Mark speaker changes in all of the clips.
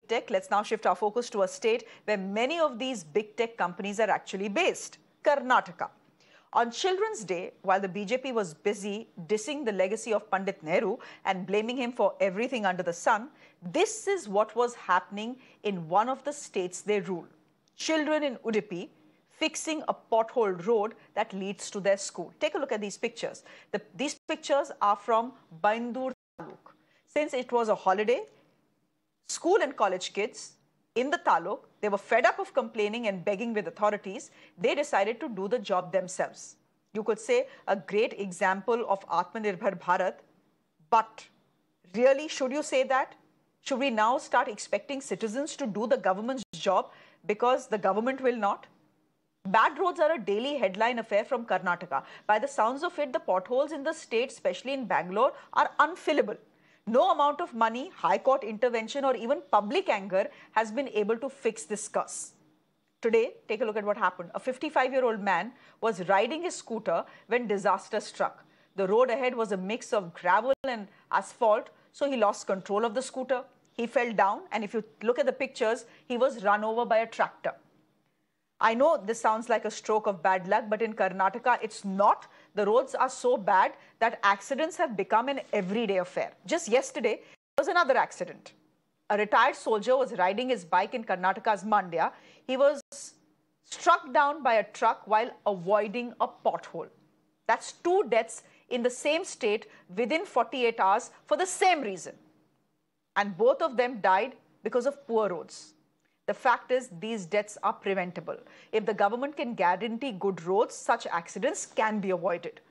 Speaker 1: tech, let's now shift our focus to a state where many of these big tech companies are actually based, Karnataka. On Children's Day, while the BJP was busy dissing the legacy of Pandit Nehru and blaming him for everything under the sun, this is what was happening in one of the states they rule. Children in Udupi fixing a pothole road that leads to their school. Take a look at these pictures. These pictures are from Bengaluru. Since it was a holiday, school and college kids in the taluk, they were fed up of complaining and begging with authorities. They decided to do the job themselves. You could say a great example of Atmanirbhar Bharat. But really, should you say that? Should we now start expecting citizens to do the government's job because the government will not? Bad roads are a daily headline affair from Karnataka. By the sounds of it, the potholes in the state, especially in Bangalore, are unfillable. No amount of money, high court intervention, or even public anger has been able to fix this curse. Today, take a look at what happened. A 55-year-old man was riding his scooter when disaster struck. The road ahead was a mix of gravel and asphalt, so he lost control of the scooter. He fell down, and if you look at the pictures, he was run over by a tractor. I know this sounds like a stroke of bad luck, but in Karnataka, it's not. The roads are so bad that accidents have become an everyday affair. Just yesterday, there was another accident. A retired soldier was riding his bike in Karnataka's Mandya. He was struck down by a truck while avoiding a pothole. That's 2 deaths in the same state within 48 hours for the same reason. And both of them died because of poor roads. The fact is, these deaths are preventable. If the government can guarantee good roads, such accidents can be avoided.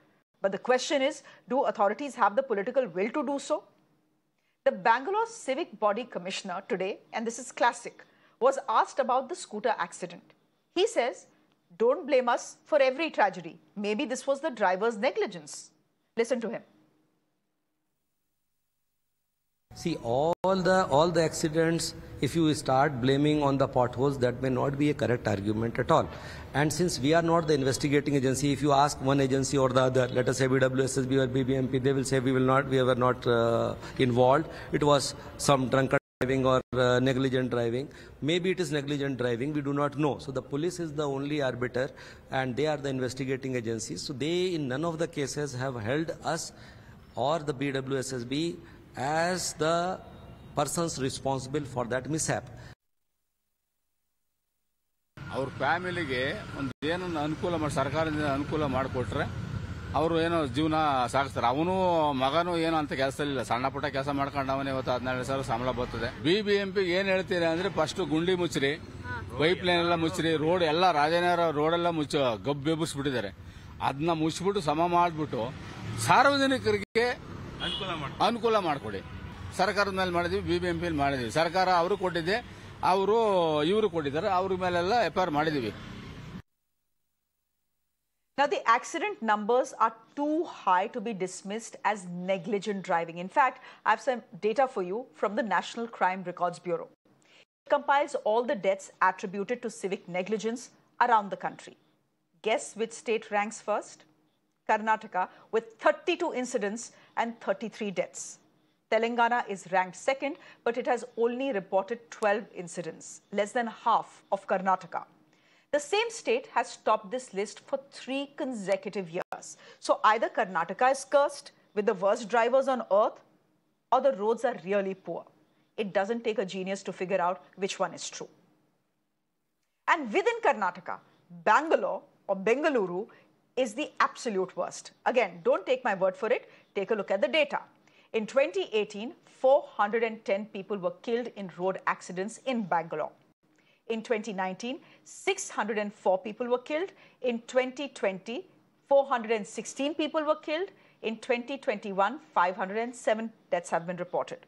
Speaker 1: But the question is, do authorities have the political will to do so? The Bangalore Civic Body Commissioner today, and this is classic, was asked about the scooter accident. He says, don't blame us for every tragedy. Maybe this was the driver's negligence. Listen to him.
Speaker 2: See, all the accidents, if you start blaming on the potholes, that may not be a correct argument at all. And since we are not the investigating agency, if you ask one agency or the other, let us say BWSSB or BBMP, they will say we were not involved. It was some drunken driving or negligent driving. Maybe it is negligent driving, we do not know. So the police is the only arbiter and they are the investigating agencies. So they in none of the cases have held us or the BWSSB as the persons responsible for that mishap.
Speaker 3: Our family ge ಒಂದು ಏನನ್ನ ಅನುಕೂಲ ಮಾಡಿ ಸರ್ಕಾರದಿಂದ ಅನುಕೂಲ ಮಾಡಿಕೊಟ್ರೆ ಅವರು ಏನೋ ಜೀವನ ಸಾಗಿಸ್ತಾರೆ. ಅವನು ಮಗನು ಏನೋ ಅಂತ ಕೆಲಸದಲ್ಲಿಲ್ಲ, ಸಣ್ಣ ಪುಟ್ಟ ಕೆಲಸ ಮಾಡ್ಕೊಂಡು ಅವನೇ ಇವತ್ತು 12,000 ಸಂಬಳ ಬರ್ತದೆ. BBMP ಏನ್ ಹೇಳ್ತೀರಿ ಅಂದ್ರೆ ಫಸ್ಟ್ ಗುಂಡಿ ಮುಚ್ಚ್ರಿ, ಪೈಪ್ ಲೈನ್ ಎಲ್ಲ ಮುಚ್ಚ್ರಿ, ರೋಡ್ ಎಲ್ಲ ರಾಜನಗರ ರೋಡ್ ಎಲ್ಲ ಗಬ್ಬೆಬ್ಬಿಸ್ಬಿಟ್ಟಿದ್ದಾರೆ. ಅದನ್ನ ಮುಚ್ಚಿಬಿಟ್ಟು ಸಮ ಮಾಡಿಬಿಟ್ಟು ಸಾರ್ವಜನಿಕರಿಗೆ ಅನುಕೂಲ ಮಾಡಿಕೊಡಿ. ಸರ್ಕಾರದ ಮೇಲೆ ಮಾಡಿದ್ವಿ, BBMP ಮಾಡಿದ್ವಿ. ಸರ್ಕಾರ ಅವರು ಕೊಟ್ಟಿದೆ, ಇವರು ಕೊಟ್ಟಿದ್ದಾರೆ, ಅವ್ರ ಮೇಲೆಲ್ಲ FIR ಮಾಡಿದೀವಿ.
Speaker 1: Now, the accident numbers are too high to be dismissed as negligent driving. In fact, I have some data for you from the National Crime Records Bureau. It compiles all the deaths attributed to civic negligence around the country. Guess which state ranks first? Karnataka, with 32 incidents and 33 deaths. Telangana is ranked second, but it has only reported 12 incidents, less than half of Karnataka. The same state has topped this list for 3 consecutive years. So either Karnataka is cursed with the worst drivers on earth, or the roads are really poor. It doesn't take a genius to figure out which one is true. And within Karnataka, Bangalore or Bengaluru is the absolute worst. Again, don't take my word for it. Take a look at the data. In 2018, 410 people were killed in road accidents in Bangalore. In 2019, 604 people were killed. In 2020, 416 people were killed. In 2021, 507 deaths have been reported.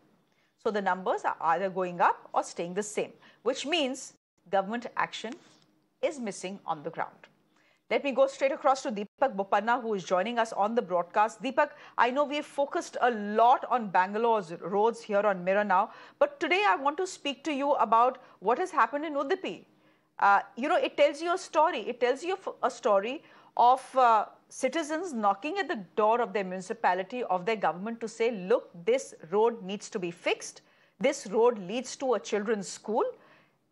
Speaker 1: So the numbers are either going up or staying the same, which means government action is missing on the ground. Let me go straight across to Deepak Bopanna, who is joining us on the broadcast. Deepak, I know we've focused a lot on Bangalore's roads here on Mirror Now, but today I want to speak to you about what has happened in Udupi. It tells you a story. It tells you a story of citizens knocking at the door of their municipality, of their government to say, look, this road needs to be fixed. this road leads to a children's school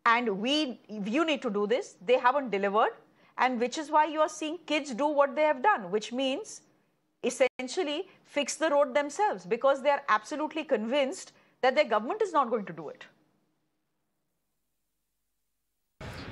Speaker 1: and you need to do this. They haven't delivered, and which is why you are seeing kids do what they have done, which means essentially fix the road themselves because they are absolutely convinced that their government is not going to do it.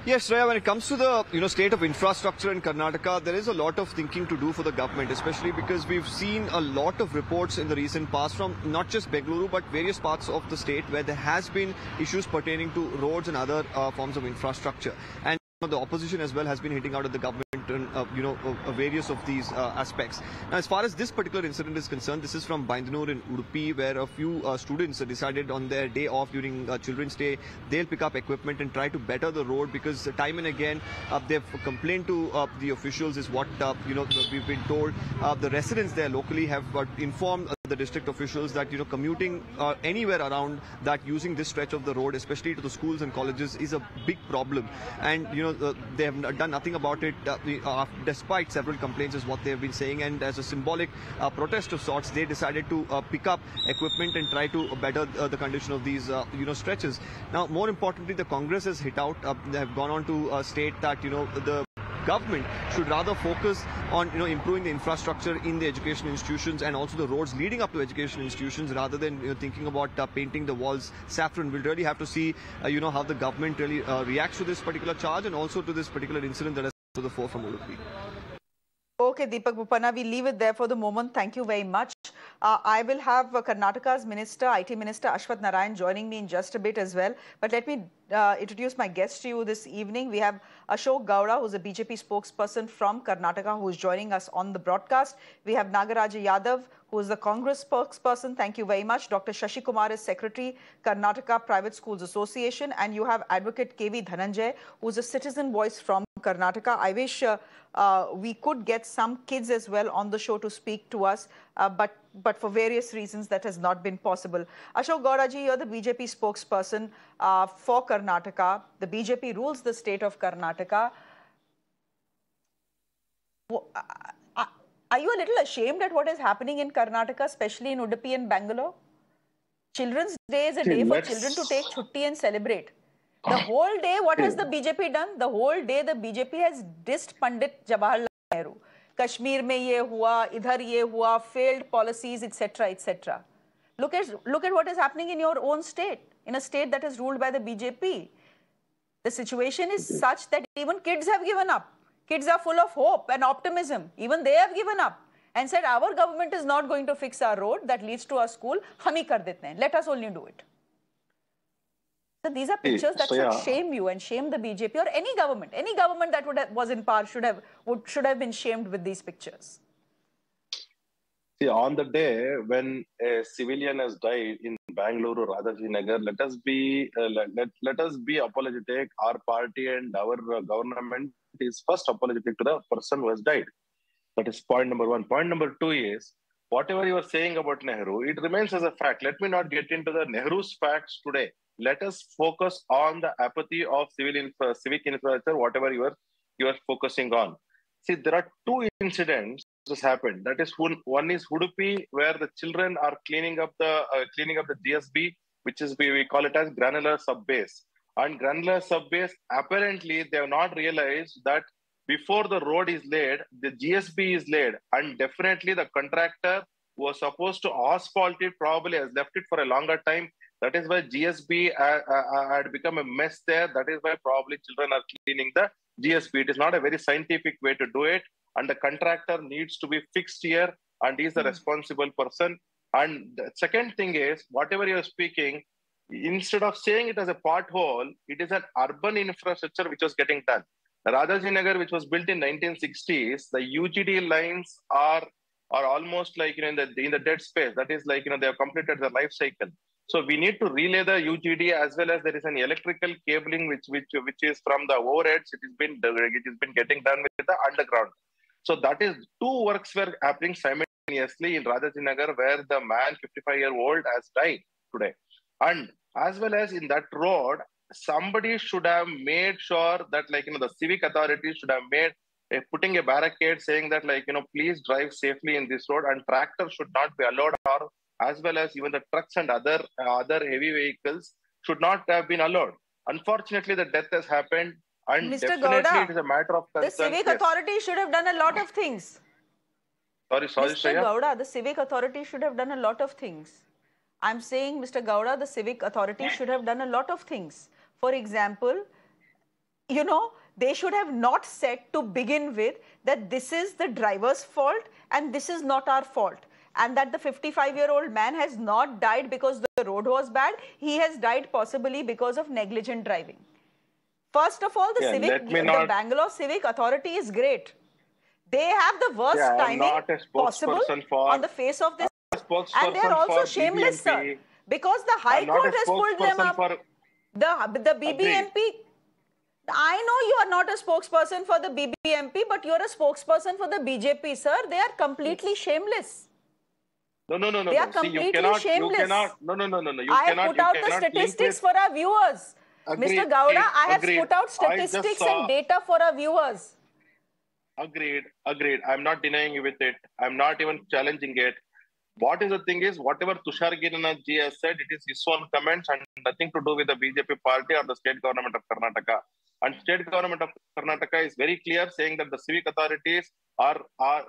Speaker 4: Yes, Shreya, when it comes to the state of infrastructure in Karnataka, there is a lot of thinking to do for the government, especially because we've seen a lot of reports in the recent past from not just Bengaluru but various parts of the state where there has been issues pertaining to roads and other forms of infrastructure. And the opposition as well has been hitting out at the government on various of these aspects. Now, as far as this particular incident is concerned, this is from Bengaluru in Udupi, where a few students decided on their day off during Children's Day, they'll pick up equipment and try to better the road because time and again they've complained to the officials is what we've been told. The residents there locally have informed the district officials that commuting anywhere around that using this stretch of the road, especially to the schools and colleges, is a big problem. And they have done nothing about it despite several complaints is what they have been saying. And as a symbolic protest of sorts, they decided to pick up equipment and try to better the condition of these stretches. Now, more importantly, the Congress has hit out. They have gone on to state that the government should rather focus on improving the infrastructure in the education institutions and also the roads leading up to education institutions rather than thinking about painting the walls saffron. We'll really have to see how the government really reacts to this particular charge and also to this particular incident that has come to the fore from Udupi.
Speaker 1: Okay, Deepak Bopanna, we leave it there for the moment. Thank you very much. I will have Karnataka's Minister, IT Minister Ashwath Narayan joining me in just a bit as well. But let me introduce my guest to you this evening. We have Ashok Gowda, who's a BJP spokesperson from Karnataka, who's joining us on the broadcast. We have Nagaraja Yadav, who is the Congress spokesperson. Thank you very much. Dr. Shashi Kumar is Secretary, Karnataka Private Schools Association. And you have Advocate K V Dhananjay, who's a citizen voice from Karnataka. I wish we could get some kids as well on the show to speak to us, but for various reasons that has not been possible. Ashok Gowda ji, you're the BJP spokesperson for Karnataka. The BJP rules the state of Karnataka. Are you a little ashamed at what is happening in Karnataka, especially in Udupi and Bangalore? Children's Day is a day for children to take chutti and celebrate. The whole day, what has the BJP done? The whole day, the BJP has dissed Pandit Jawaharlal Nehru. Kashmir mein ye hua, idhar ye hua, failed policies, etc., etc. Look at what is happening in your own state, in a state that is ruled by the BJP. The situation is such that even kids have given up. Kids are full of hope and optimism. Even they have given up and said, our government is not going to fix our road that leads to our school. Hum hi kar dete hain. Let us only do it. So these are pictures that should shame you and shame the BJP or any government. Any government that was in power should have been shamed with these pictures.
Speaker 5: See, on the day when a civilian has died in Bengaluru, Nagar, let us be apologetic. Our party and our government is first apologetic to the person who has died. That is point number one. Point number two is, whatever you are saying about Nehru, it remains as a fact. Let me not get into the Nehru's facts today. Let us focus on the apathy of civic infrastructure, whatever you are focusing on. See, there are two incidents that happened. That is, one is Udupi, where the children are cleaning up the GSB, which is we call it as granular subbase. And granular subbase, apparently they have not realized that before the road is laid, the GSB is laid, and definitely the contractor was supposed to asphalt it, probably has left it for a longer time. That is why GSB had become a mess there. That is why probably children are cleaning the GSB. It is not a very scientific way to do it. And the contractor needs to be fixed here, and he is the responsible person. And the second thing is, whatever you are speaking, instead of saying it as a pothole, it is an urban infrastructure which was getting done. Rajaji Nagar, which was built in 1960s, the UGD lines are almost like in the dead space. That is like they have completed the life cycle. So we need to relay the UGD, as well as there is an electrical cabling which is from the overheads. It has been getting done with the underground. So that is, two works were happening simultaneously in Rajaji Nagar, where the man 55-year-old has died today. And as well as in that road, somebody should have made sure that the civic authorities should have made putting a barricade saying that please drive safely in this road, and tractors should not be allowed, or as well as even the trucks and other heavy vehicles should not have been allowed. Unfortunately, the death has happened, and
Speaker 1: Mr.
Speaker 5: definitely it
Speaker 1: Gowda,
Speaker 5: is a matter of
Speaker 1: the
Speaker 5: concern.
Speaker 1: civic
Speaker 5: Yes.
Speaker 1: authority should have done a lot of things.
Speaker 5: Sorry,
Speaker 1: Mr.
Speaker 5: Shreya.
Speaker 1: Gowda, the civic authority should have done a lot of things. I'm saying, Mr. Gowda, the civic authority should have done a lot of things. For example, they should have not said to begin with that this is the driver's fault and this is not our fault. And that the 55-year-old man has not died because the road was bad. He has died possibly because of negligent driving. First of all, the Bangalore Civic Authority is great. They have the worst timing possible on the face of this. And they are also shameless, sir. Because the High Court has pulled them up. The BBMP, I know you are not a spokesperson for the BBMP, but you are a spokesperson for the BJP, sir. They are completely shameless.
Speaker 5: No.
Speaker 1: They are completely shameless. I have put out the statistics for our viewers. Mr. Gowda, I have put out statistics and data for our viewers.
Speaker 5: Agreed. I'm not denying you with it. I'm not even challenging it. What is the thing is, whatever Tushar Dhananjay has said, it is his own comments and nothing to do with the BJP party or the state government of Karnataka. And state government of Karnataka is very clear, saying that the civic authorities are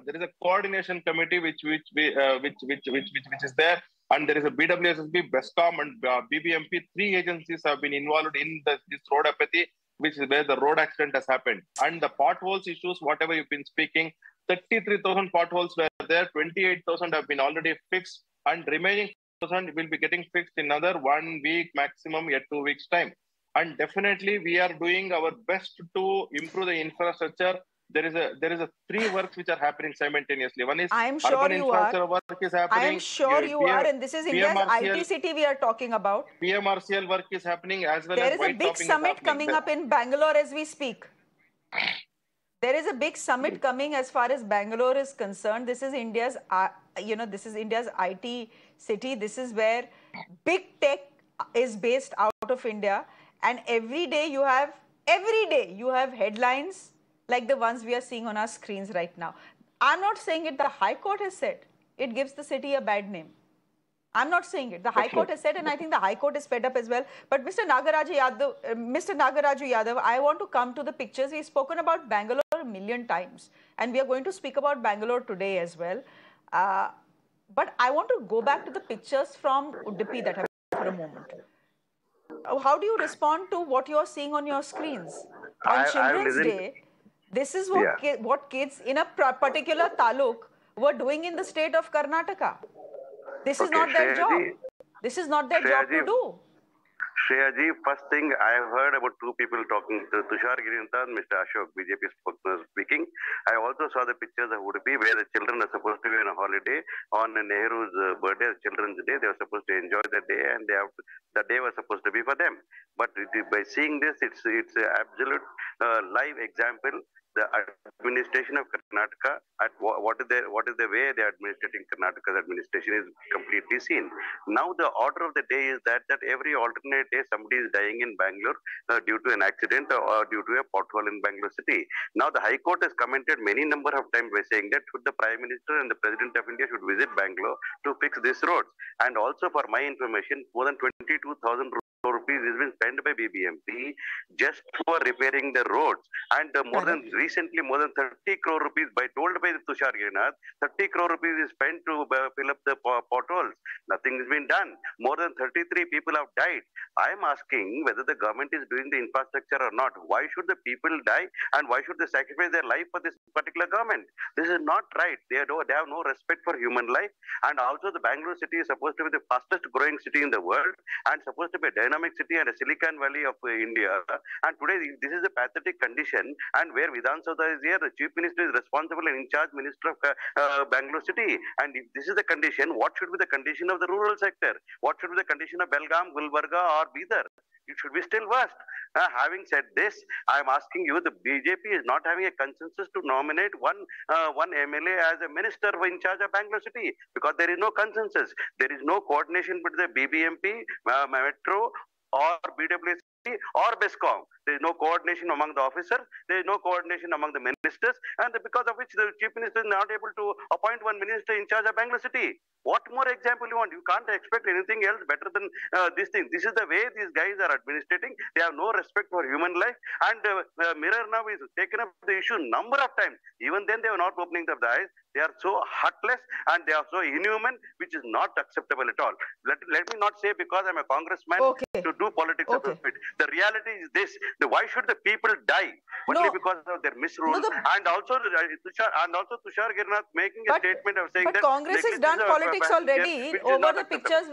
Speaker 5: there is a coordination committee which is there, and there is a BWSSB, BESCOM, and BBMP. 3 agencies have been involved in this road apathy, which is where the road accident has happened. And the potholes issues, whatever you've been speaking, 33,000 potholes were there, 28,000 have been already fixed, and remaining 1,000 will be getting fixed in another 1 week, maximum 2 weeks time. And definitely we are doing our best to improve the infrastructure. There is a 3 works which are happening simultaneously. One is urban infrastructure work is happening.
Speaker 1: I am sure you are, and this is India's IT city we are talking about.
Speaker 5: PMRCL work is happening as well.
Speaker 1: There is a big summit coming up in Bangalore as we speak. There is a big summit coming as far as Bangalore is concerned. This is India's, this is India's IT city. This is where big tech is based out of India. And every day you have headlines like the ones we are seeing on our screens right now. I'm not saying it, the High Court has said it gives the city a bad name. I'm not saying it. The High Court has said, and I think the High Court is fed up as well. But Mr. Nagaraju Yadav, I want to come to the pictures. We've spoken about Bangalore a million times, and we are going to speak about Bangalore today as well. But I want to go back to the pictures from Udupi that have for a moment. How do you respond to what you are seeing on your screens? On Children's Day, this is what kids in a particular taluk were doing in the state of Karnataka. This is not their job. This is not their job to do.
Speaker 6: Shreya ji, first thing I have heard about 2 people talking, Tushar Girinta and Mr. Ashok, BJP spokesman speaking. I also saw the pictures of Udupi where the children are supposed to be on a holiday on Nehru's birthday, Children's Day. They were supposed to enjoy the day, and the day was supposed to be for them. But by seeing this, it's an absolute live example. The administration of Karnataka, what is the way they are administrating Karnataka's administration is completely seen. Now the order of the day is that every alternate day somebody is dying in Bangalore due to an accident or due to a pothole in Bangalore city. Now the High Court has commented many number of times by saying that the Prime Minister and the President of India should visit Bangalore to fix these roads. And also for my information, more than 22,000 rupees has been spent by BBMP just for repairing the roads, and recently more than 30 crore rupees told by Tushar Girinta, 30 crore rupees is spent to fill up the potholes. Nothing has been done. More than 33 people have died. I am asking whether the government is doing the infrastructure or not. Why should the people die, and why should they sacrifice their life for this particular government? This is not right. They have no respect for human life. And also the Bangalore city is supposed to be the fastest growing city in the world and supposed to be a dynamic city and a Silicon Valley of India. And today this is a pathetic condition, and where Vidhan Sabha is here, the Chief Minister is responsible and in charge Minister of Bangalore city. And if this is the condition, what should be the condition of the rural sector? What should be the condition of Belgaum, Gulbarga or Bidar? It should be still worse. Having said this, I am asking you, the BJP is not having a consensus to nominate one MLA as a minister in charge of Bangalore city, because there is no consensus. There is no coordination between the BBMP, Metro or BWC or BESCOM. There is no coordination among the officers. There is no coordination among the ministers, and because of which the Chief Minister is not able to appoint one minister in charge of Bangalore city. What more example you want? You can't expect anything else better than this thing. This is the way these guys are administrating. They have no respect for human life. And Mirror now is taken up the issue number of times. Even then, they are not opening up the eyes. They are so heartless and they are so inhuman, which is not acceptable at all. Let me not say because I'm a congressman to do politics about it. The reality is this: why should the people die only because of their misrule? And also Tushar Girnath making a statement of saying that
Speaker 1: Congress has done politics already over the pictures.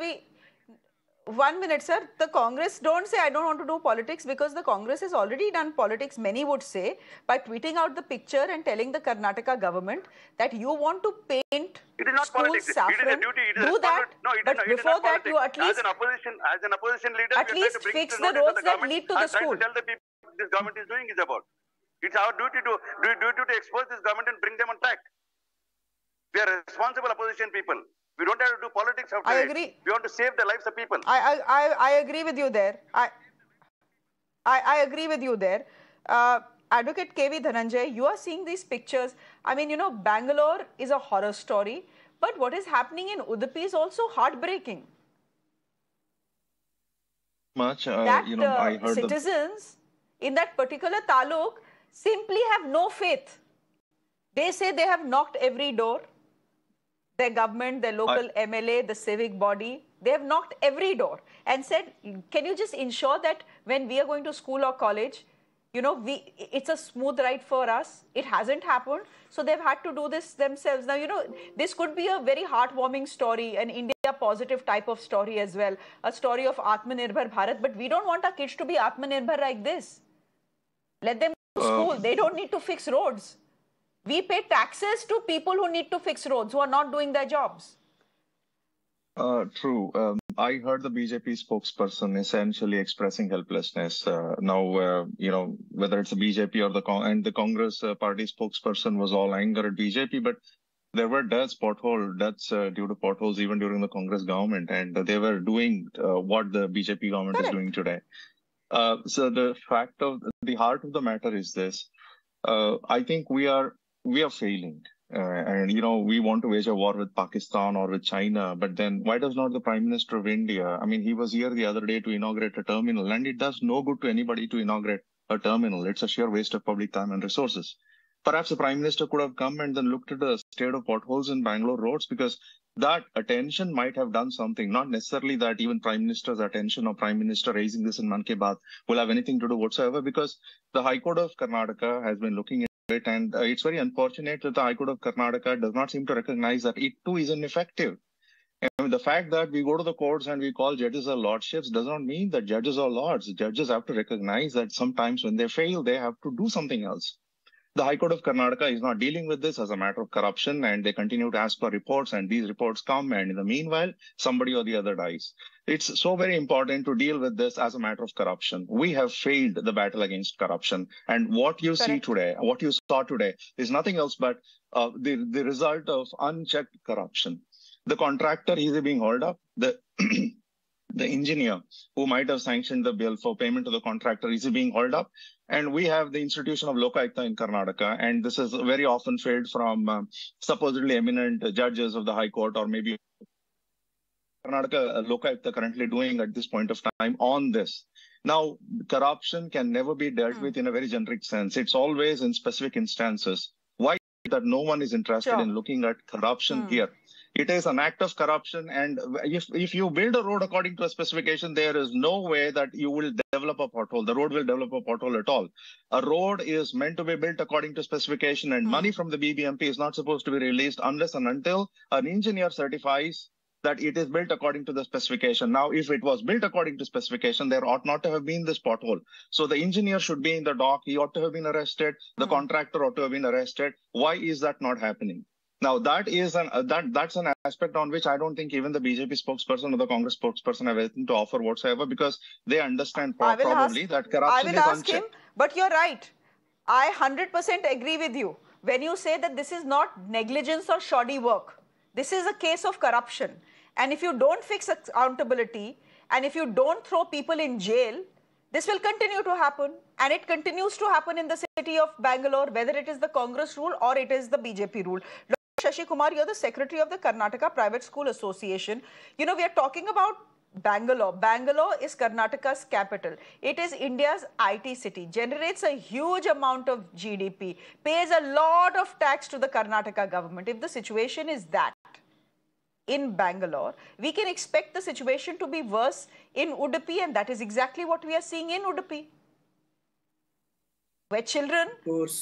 Speaker 1: 1 minute, sir. The Congress don't say I don't want to do politics because the Congress has already done politics, many would say, by tweeting out the picture and telling the Karnataka government that you want to paint schools saffron.
Speaker 6: It is a duty. It is
Speaker 1: do that.
Speaker 6: No,
Speaker 1: but before that, you at least
Speaker 6: as an opposition leader,
Speaker 1: at least fix the roads that lead to the school.
Speaker 6: Tell the people what this government is doing is about. It's our duty to expose this government and bring them on track. We are responsible opposition people. We don't have to do politics out there.
Speaker 1: I agree.
Speaker 6: We want to save the lives of people.
Speaker 1: I agree with you there. I agree with you there. Advocate K V Dhananjay, you are seeing these pictures. I mean, you know, Bangalore is a horror story, but what is happening in Udupi is also heartbreaking.
Speaker 7: I heard
Speaker 1: citizens in that particular taluk simply have no faith. They say they have knocked every door. Their government, their local MLA, the civic body, they have knocked every door and said, can you just ensure that when we are going to school or college, you know, it's a smooth ride for us. It hasn't happened. So they've had to do this themselves. Now, you know, this could be a very heartwarming story, an India positive type of story as well, a story of Atmanirbhar Bharat. But we don't want our kids to be Atmanirbhar like this. Let them go to school. They don't need to fix roads. We pay taxes to people who need to fix roads, who are not doing their jobs.
Speaker 7: True. I heard the BJP spokesperson essentially expressing helplessness. Now, you know, whether it's the BJP or the Congress party spokesperson was all anger at BJP, but there were deaths due to potholes even during the Congress government, and they were doing what the BJP government is doing today. So the heart of the matter is this. I think we are failing. And, you know, we want to wage a war with Pakistan or with China, but then why does not the Prime Minister of India? I mean, he was here the other day to inaugurate a terminal, and it does no good to anybody to inaugurate a terminal. It's a sheer waste of public time and resources. Perhaps the Prime Minister could have come and then looked at the state of potholes in Bangalore roads, because that attention might have done something. Not necessarily that even Prime Minister's attention or Prime Minister raising this in Mann Ki Baat will have anything to do whatsoever, because the High Court of Karnataka has been looking into it, and it's very unfortunate that the High Court of Karnataka does not seem to recognize that it too is ineffective. And the fact that we go to the courts and we call judges our lordships does not mean that judges are lords. Judges have to recognize that sometimes when they fail, they have to do something else. The High Court of Karnataka is not dealing with this as a matter of corruption, and they continue to ask for reports, and these reports come, and in the meanwhile, somebody or the other dies. It's so very important to deal with this as a matter of corruption. We have failed the battle against corruption. And what you see today, what you saw today, is nothing else but the result of unchecked corruption. The contractor is being hauled up. The engineer who might have sanctioned the bill for payment to the contractor is being hauled up. And we have the institution of Lokayukta in Karnataka. And this is very often failed from supposedly eminent judges of the High Court, or maybe Karnataka Lokayukta currently doing at this point of time on this. Now, corruption can never be dealt with in a very generic sense. It's always in specific instances. Why that no one is interested in looking at corruption here? It is an act of corruption, and if you build a road according to a specification, there is no way that you will develop a pothole. The road will develop a pothole at all. A road is meant to be built according to specification, and money from the BBMP is not supposed to be released unless and until an engineer certifies that it is built according to the specification. Now, if it was built according to specification, there ought not to have been this pothole. So the engineer should be in the dock. He ought to have been arrested. The contractor ought to have been arrested. Why is that not happening? Now, that is that's an aspect on which I don't think even the BJP spokesperson or the Congress spokesperson have anything to offer whatsoever, because they understand probably that corruption is unchecked. I will ask him,
Speaker 1: but you're right. I 100% agree with you when you say that this is not negligence or shoddy work. This is a case of corruption. And if you don't fix accountability, and if you don't throw people in jail, this will continue to happen. And it continues to happen in the city of Bangalore, whether it is the Congress rule or it is the BJP rule. Shashi Kumar, you're the secretary of the Karnataka Private School Association. You know, we are talking about Bangalore. Bangalore is Karnataka's capital. It is India's IT city, generates a huge amount of GDP, pays a lot of tax to the Karnataka government. If the situation is that in Bangalore, we can expect the situation to be worse in Udupi, and that is exactly what we are seeing in Udupi, where children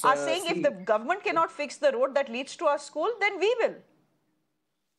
Speaker 1: are saying if the government cannot fix the road that leads to our school, then we will.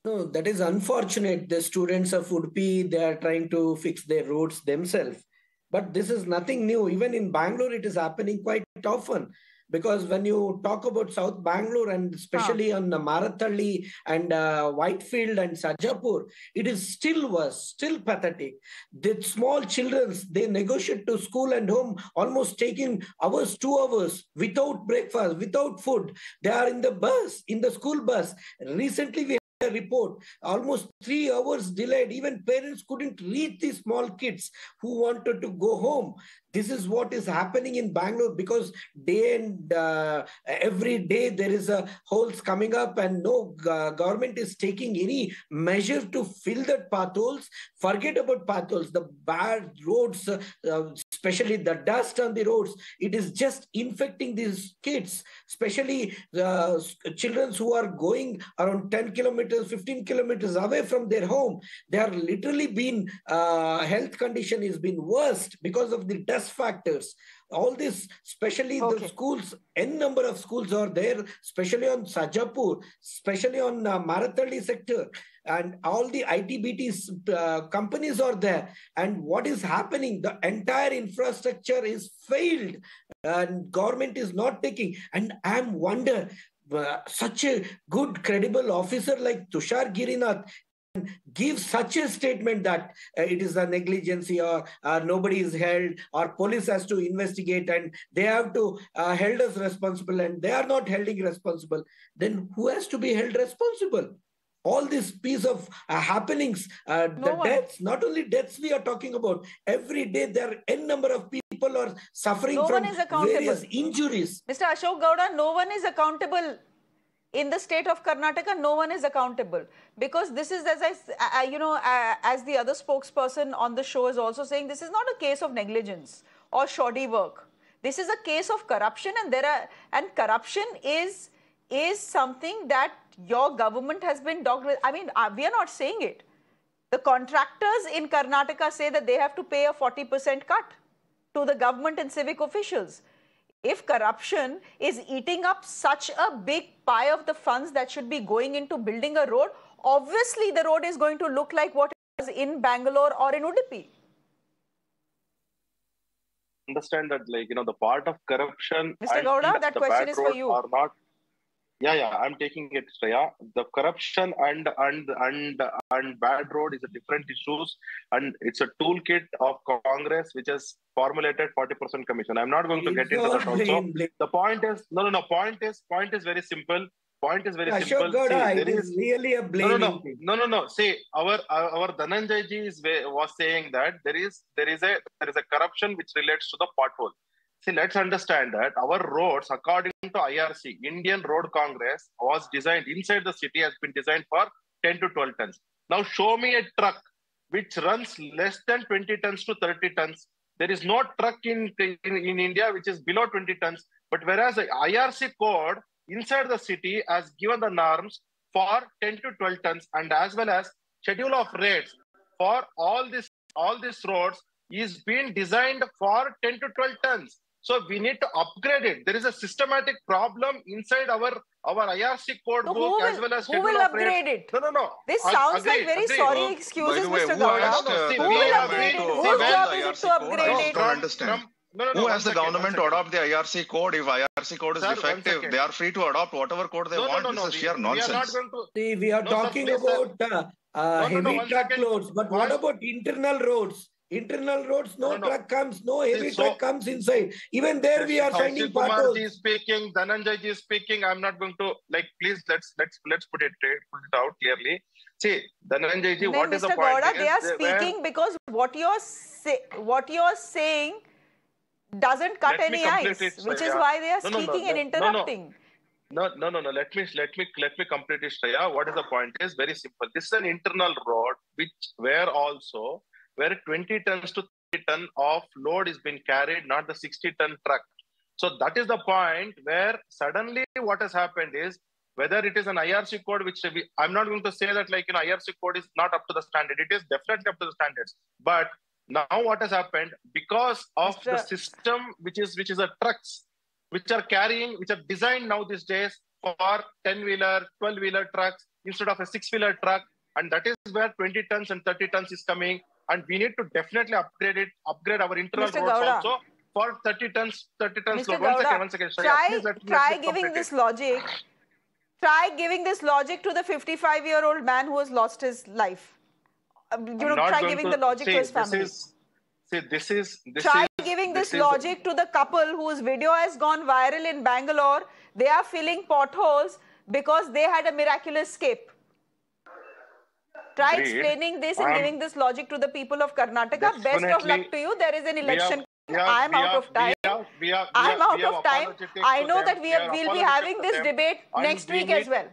Speaker 8: No, that is unfortunate. The students of Udupi, they are trying to fix their roads themselves. But this is nothing new. Even in Bangalore, it is happening quite often. Because when you talk about South Bangalore and especially on Marathalli and Whitefield and Sajapur, it is still worse, still pathetic. The small children, they negotiate to school and home, almost taking hours, 2 hours, without breakfast, without food. They are in the bus, in the school bus. Recently, we a report almost 3 hours delayed. Even parents couldn't reach these small kids who wanted to go home. This is what is happening in Bangalore, because day and every day there is a holes coming up and no government is taking any measure to fill that potholes. Forget about potholes, the bad roads, especially the dust on the roads. It is just infecting these kids, especially children who are going around 10 kilometers, 15 kilometers away from their home. They are literally been, health condition has been worst because of the dust factors. All this, especially the schools, n number of schools are there, especially on Sajapur, especially on Marathalli sector, and all the ITBT companies are there. And what is happening? The entire infrastructure is failed and government is not taking. And I am wonder, such a good credible officer like Tushar Girinath give such a statement that it is a negligence or nobody is held or police has to investigate and they have to held us responsible, and they are not holding responsible, then who has to be held responsible? All this piece of happenings, the deaths, not only deaths we are talking about, every day there are n number of people are suffering from various injuries.
Speaker 1: Mr. Ashok Gowda, no one is accountable. In the state of Karnataka, no one is accountable, because this is, as as the other spokesperson on the show is also saying, this is not a case of negligence or shoddy work. This is a case of corruption, and corruption is something that your government has been dogged with. I mean, we are not saying it. The contractors in Karnataka say that they have to pay a 40% cut to the government and civic officials. If corruption is eating up such a big pie of the funds that should be going into building a road, obviously the road is going to look like what it was in Bangalore or in Udupi.
Speaker 5: Understand that, like, the part of corruption.
Speaker 1: Mr. Gowda, that question is for you.
Speaker 5: Are not, I'm taking it, Shreya. The corruption and bad road is a different issues, and it's a toolkit of Congress which has formulated 40% commission. I'm not going to get into that also. The point is, point is very simple. Point is very simple.
Speaker 8: Gowda, it is really a blame.
Speaker 5: No. See, our Dhananjay ji was saying that there is a corruption which relates to the pothole. See, let's understand that our roads, according to IRC, Indian Road Congress, was designed inside the city, has been designed for 10 to 12 tons. Now show me a truck which runs less than 20 tons to 30 tons. There is no truck in India which is below 20 tons. But whereas the IRC code inside the city has given the norms for 10 to 12 tons, and as well as schedule of rates for all these roads is being designed for 10 to 12 tons. So we need to upgrade it. There is a systematic problem inside our IRC code book as well as schedule of rates.
Speaker 1: Who will upgrade it?
Speaker 5: No.
Speaker 1: This sounds like very sorry excuses, Mr. Gowda. Who will upgrade it? Whose job is it to upgrade it?
Speaker 7: I don't understand. Who has the government to adopt the IRC code? If IRC code is defective, they are free to adopt whatever code they want. This is sheer nonsense.
Speaker 8: We are talking about heavy truckloads, but what about internal roads? Internal roads, no truck comes, no heavy truck comes inside. Even there we are finding potholes.
Speaker 5: Ji is speaking, Dhananjay ji is speaking. I'm not going to, please let's put it out clearly. See, Dhananjay ji, what is the point?
Speaker 1: Mr. Gowda, they are speaking because what you're saying doesn't cut any ice, which is why they are speaking and interrupting.
Speaker 5: No. Let me complete it, Shreya. What is the point? Is very simple. This is an internal road, where 20 tons to 30 ton of load is being carried, not the 60-ton truck. So that is the point where suddenly what has happened is, whether it is an IRC code, which I'm not going to say that IRC code is not up to the standard. It is definitely up to the standards. But now what has happened, because of the system, which is a trucks, which are designed now these days for 10-wheeler, 12-wheeler trucks instead of a 6-wheeler truck. And that is where 20 tons and 30 tons is coming. And we need to definitely upgrade our internal
Speaker 1: Mr.
Speaker 5: roads
Speaker 1: Gowda,
Speaker 5: also for 30 tons.
Speaker 1: Mr.
Speaker 5: Load.
Speaker 1: Gowda,
Speaker 5: One second.
Speaker 1: Try giving this logic. Try giving this logic to the 55-year-old man who has lost his life. Try giving the logic to his family. Try giving this logic to the couple whose video has gone viral in Bangalore. They are filling potholes because they had a miraculous escape. Try explaining this and giving this logic to the people of Karnataka. Best of luck to you. There is an election. I am out of time. I know that we'll be having this debate next week as well,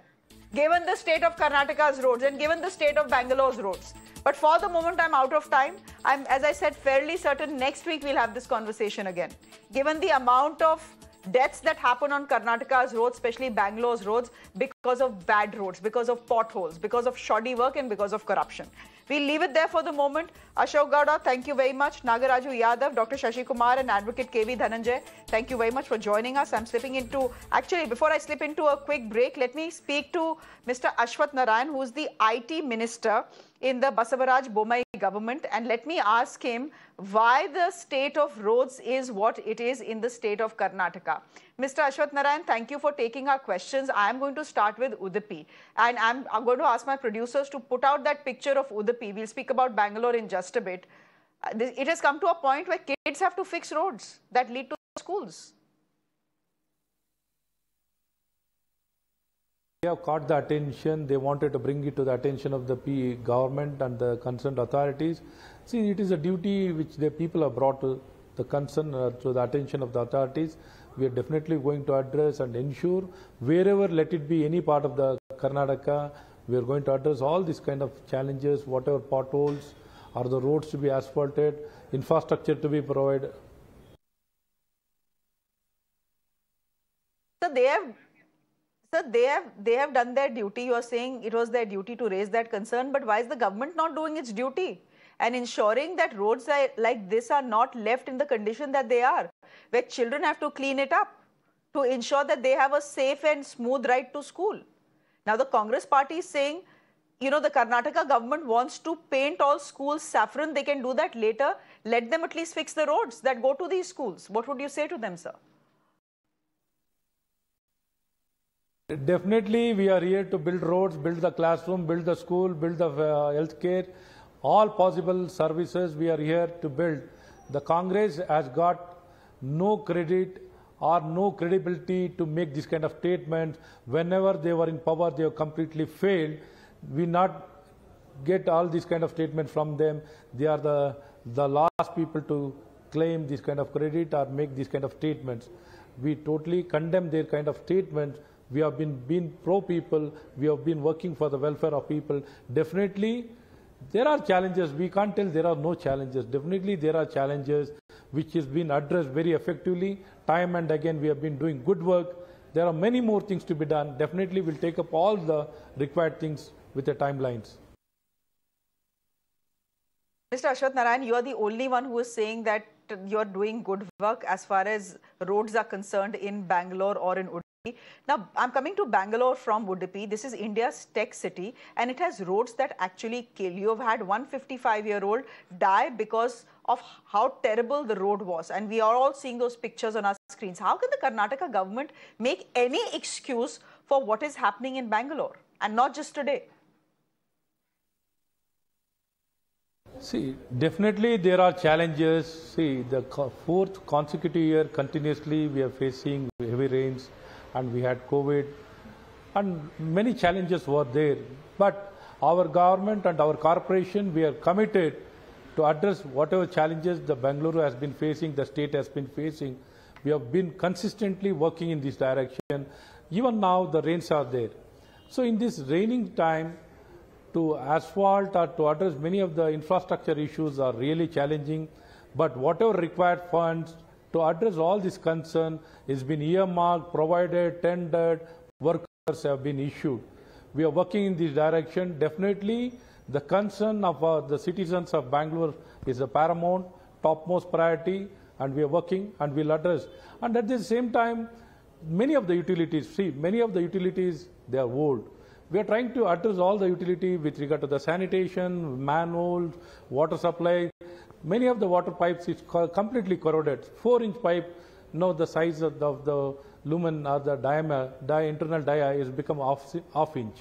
Speaker 1: given the state of Karnataka's roads and given the state of Bangalore's roads. But for the moment, I'm out of time. I'm, as I said, fairly certain next week we'll have this conversation again. Given the amount of deaths that happen on Karnataka's roads, especially Bangalore's roads, because of bad roads, because of potholes, because of shoddy work and because of corruption. We'll leave it there for the moment. Ashok Gowda, thank you very much. Nagaraju Yadav, Dr. Shashi Kumar and Advocate K V Dhananjay, thank you very much for joining us. I'm slipping into, actually before I slip into a quick break, let me speak to Mr. Ashwath Narayan, who is the IT Minister in the Basavaraj Bommai government, and let me ask him why the state of roads is what it is in the state of Karnataka. Mr. Ashwath Narayan, thank you for taking our questions. I am going to start with Udupi, and I'm going to ask my producers to put out that picture of Udupi. We'll speak about Bangalore in just a bit. It has come to a point where kids have to fix roads that lead to schools.
Speaker 9: They have caught the attention. They wanted to bring it to the attention of the government and the concerned authorities. See, it is a duty which the people have brought to the concern, to the attention of the authorities. We are definitely going to address and ensure wherever, let it be any part of the Karnataka, we are going to address all these kind of challenges, whatever potholes or the roads to be asphalted, infrastructure to be provided.
Speaker 1: So they have done their duty. You are saying it was their duty to raise that concern, but why is the government not doing its duty and ensuring that roads like this are not left in the condition that they are, where children have to clean it up to ensure that they have a safe and smooth ride to school? Now the Congress party is saying, the Karnataka government wants to paint all schools saffron. They can do that later. Let them at least fix the roads that go to these schools. What would you say to them, sir?
Speaker 9: Definitely, we are here to build roads, build the classroom, build the school, build the health care, all possible services we are here to build. The Congress has got no credit or no credibility to make this kind of statements. Whenever they were in power, they have completely failed. We not get all these kind of statements from them. They are the last people to claim this kind of credit or make these kind of statements. We totally condemn their kind of statements. We have been pro-people. We have been working for the welfare of people. Definitely, there are challenges. We can't tell there are no challenges. Definitely, there are challenges which has been addressed very effectively. Time and again, we have been doing good work. There are many more things to be done. Definitely, we'll take up all the required things with the timelines.
Speaker 1: Mr. Ashwath Narayan, you are the only one who is saying that you are doing good work as far as roads are concerned in Bangalore or in Udupi. Now, I'm coming to Bangalore from Udupi. This is India's tech city, and it has roads that actually kill. You have had one 55-year-old die because of how terrible the road was, and we are all seeing those pictures on our screens. How can the Karnataka government make any excuse for what is happening in Bangalore, and not just today?
Speaker 9: See, definitely there are challenges. See, the fourth consecutive year continuously we are facing heavy rains, and we had COVID, and many challenges were there. But our government and our corporation, we are committed to address whatever challenges the Bengaluru has been facing, the state has been facing. We have been consistently working in this direction. Even now, the rains are there. So in this raining time, to asphalt or to address many of the infrastructure issues are really challenging. But whatever required funds to address all this concern has been earmarked, provided, tendered, workers have been issued. We are working in this direction. Definitely, the concern of the citizens of Bangalore is a paramount, topmost priority, and we are working and we'll address. And at the same time, many of the utilities, they are old. We are trying to address all the utility with regard to the sanitation, manholes, water supply. Many of the water pipes is completely corroded. 4-inch pipe, now the size of the lumen or the internal dia is become half inch.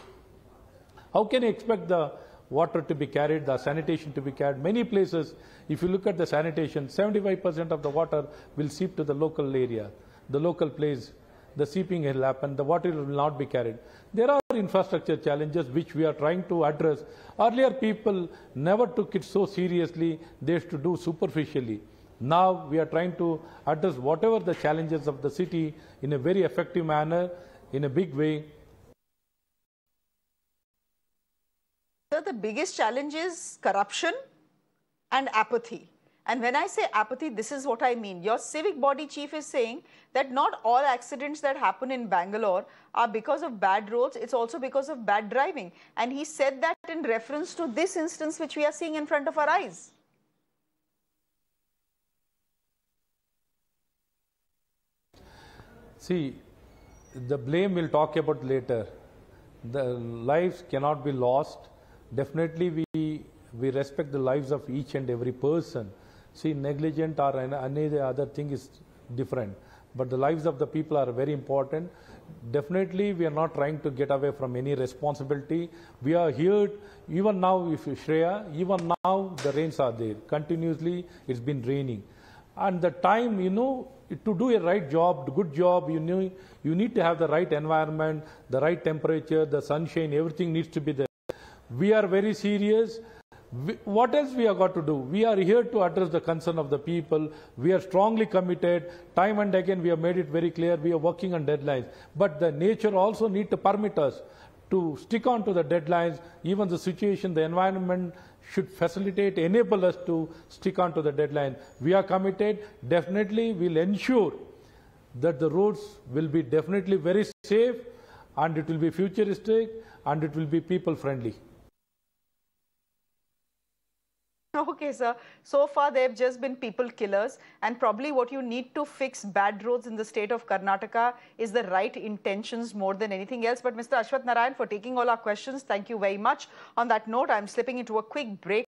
Speaker 9: How can you expect the water to be carried, the sanitation to be carried? Many places, if you look at the sanitation, 75% of the water will seep to the local area, the local place. The seeping will happen, the water will not be carried. There are infrastructure challenges which we are trying to address. Earlier people never took it so seriously, they used to do superficially. Now we are trying to address whatever the challenges of the city in a very effective manner, in a big way.
Speaker 1: Sir, the biggest challenge is corruption and apathy. And when I say apathy, this is what I mean. Your civic body chief is saying that not all accidents that happen in Bangalore are because of bad roads, it's also because of bad driving. And he said that in reference to this instance which we are seeing in front of our eyes.
Speaker 9: See, the blame we'll talk about later. The lives cannot be lost. Definitely we respect the lives of each and every person. See, negligent or any other thing is different. But the lives of the people are very important. Definitely, we are not trying to get away from any responsibility. We are here, even now, if Shreya, even now the rains are there. Continuously, it's been raining. And the time, to do a right job, good job, you need to have the right environment, the right temperature, the sunshine, everything needs to be there. We are very serious. What else we have got to do? We are here to address the concern of the people. We are strongly committed. Time and again, we have made it very clear. We are working on deadlines. But the nature also need to permit us to stick on to the deadlines. Even the situation, the environment should facilitate, enable us to stick on to the deadline. We are committed. Definitely, we'll ensure that the roads will be definitely very safe, and it will be futuristic, and it will be people-friendly.
Speaker 1: Okay, sir. So far, they've just been people killers. And probably what you need to fix bad roads in the state of Karnataka is the right intentions more than anything else. But Mr. Ashwath Narayan, for taking all our questions, thank you very much. On that note, I'm slipping into a quick break.